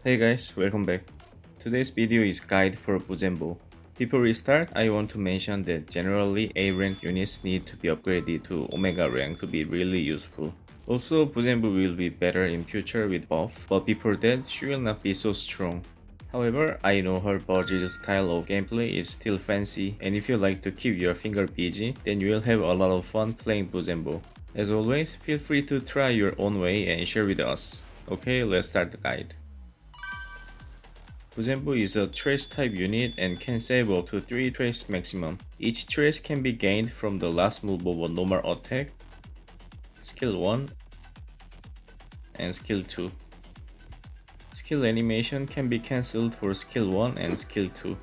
Hey guys, welcome back. Today's video is guide for Buzenbo. Before we start, I want to mention that generally A rank units need to be upgraded to Omega rank to be really useful. Also, Buzenbo will be better in future with buff, but before that, she will not be so strong. However, I know her body's style of gameplay is still fancy, and if you like to keep your finger busy, then you will have a lot of fun playing Buzenbo. As always, feel free to try your own way and share with us. Okay, let's start the guide. Buzenbo is a trace type unit and can save up to 3 trace maximum. Each trace can be gained from the last move of a normal attack, skill 1 and skill 2. Skill animation can be cancelled for skill 1 and skill 2.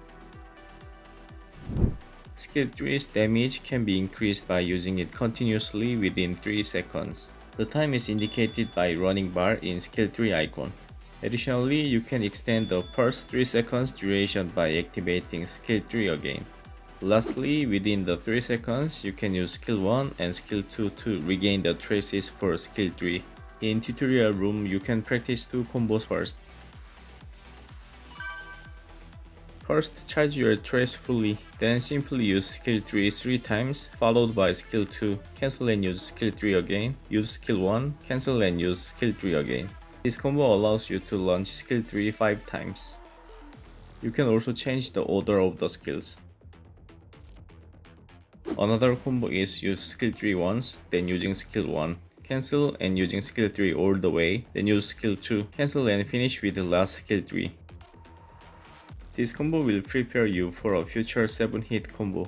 Skill 3's damage can be increased by using it continuously within 3 seconds. The time is indicated by running bar in skill 3 icon. Additionally, you can extend the first 3 seconds duration by activating skill 3 again. Lastly, within the 3 seconds, you can use skill 1 and skill 2 to regain the traces for skill 3. In tutorial room, you can practice 2 combos first. First, charge your trace fully, then simply use skill 3 3 times, followed by skill 2, cancel and use skill 3 again, use skill 1, cancel and use skill 3 again. This combo allows you to launch skill 3 5 times. You can also change the order of the skills. Another combo is use skill 3 once, then using skill 1, cancel and using skill 3 all the way, then use skill 2, cancel and finish with the last skill 3. This combo will prepare you for a future 7-hit combo.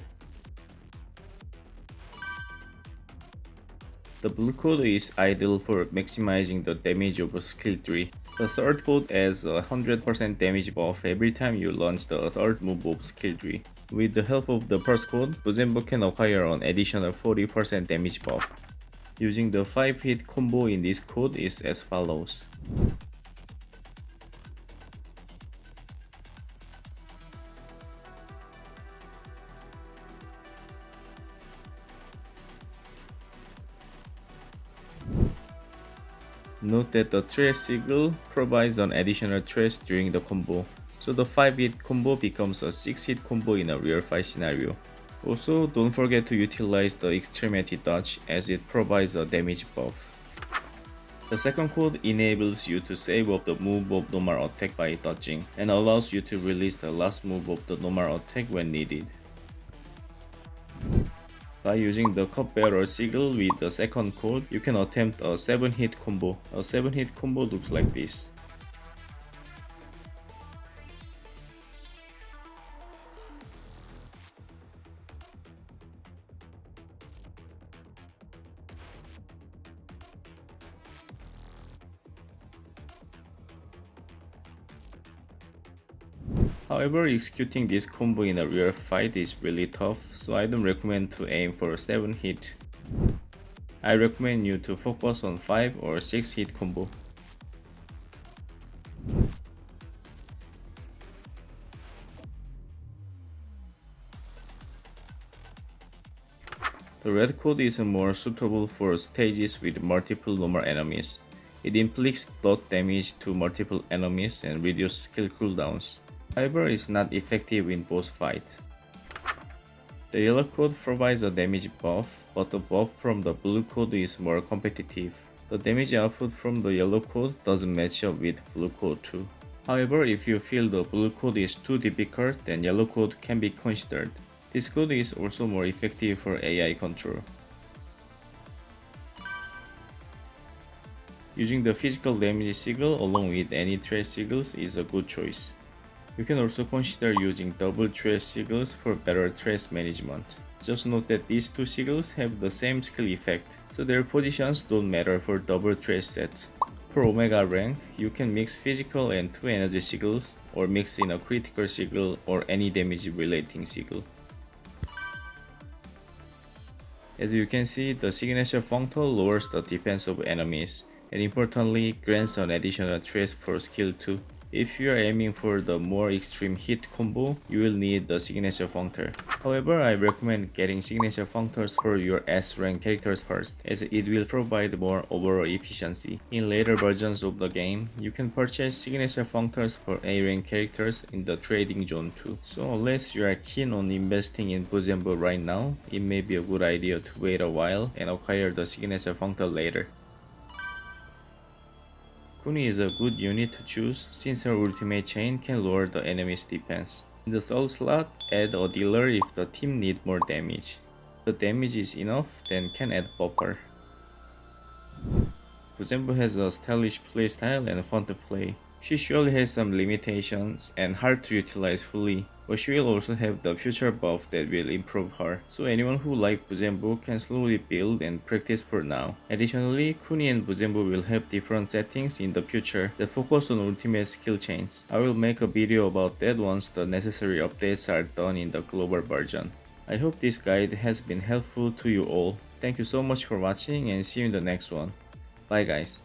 The blue code is ideal for maximizing the damage of skill 3. The third code adds a 100% damage buff every time you launch the third move of skill 3. With the help of the first code, Buzenbo can acquire an additional 40% damage buff. Using the 5-hit combo in this code is as follows. Note that the trace Sigil provides an additional trace during the combo, so the 5-hit combo becomes a 6-hit combo in a real fight scenario. Also, don't forget to utilize the extremity dodge as it provides a damage buff. The second code enables you to save up the move of normal attack by dodging, and allows you to release the last move of the normal attack when needed. By using the cupbearer sigil with the second code, you can attempt a 7-hit combo. A 7-hit combo looks like this. However, executing this combo in a real fight is really tough, so I don't recommend to aim for 7 hit. I recommend you to focus on 5 or 6 hit combo. The red code is more suitable for stages with multiple normal enemies. It inflicts dot damage to multiple enemies and reduces skill cooldowns. However, it's not effective in boss fights. The yellow code provides a damage buff, but the buff from the blue code is more competitive. The damage output from the yellow code doesn't match up with blue code too. However, if you feel the blue code is too difficult, then yellow code can be considered. This code is also more effective for AI control. Using the physical damage sigil along with any trace sigils is a good choice. You can also consider using double trace sigils for better trace management. Just note that these two sigils have the same skill effect, so their positions don't matter for double trace sets. For Omega rank, you can mix physical and 2 energy sigils, or mix in a critical sigil or any damage relating sigil. As you can see, the signature Functor lowers the defense of enemies, and importantly, grants an additional trace for skill 2. If you are aiming for the more extreme hit combo, you will need the signature Functor. However, I recommend getting signature Functors for your S rank characters first, as it will provide more overall efficiency. In later versions of the game, you can purchase signature Functors for A rank characters in the trading zone too. So unless you are keen on investing in Buzenbo right now, it may be a good idea to wait a while and acquire the signature Functor later. Kuni is a good unit to choose since her ultimate chain can lower the enemy's defense. In the third slot, add a dealer if the team need more damage. If the damage is enough, then can add buffer. Buzenbo has a stylish playstyle and fun to play. She surely has some limitations and hard to utilize fully, but she will also have the future buff that will improve her, so anyone who likes Buzenbo can slowly build and practice for now. Additionally, Kuni and Buzenbo will have different settings in the future that focus on ultimate skill chains. I will make a video about that once the necessary updates are done in the global version. I hope this guide has been helpful to you all. Thank you so much for watching and see you in the next one. Bye guys.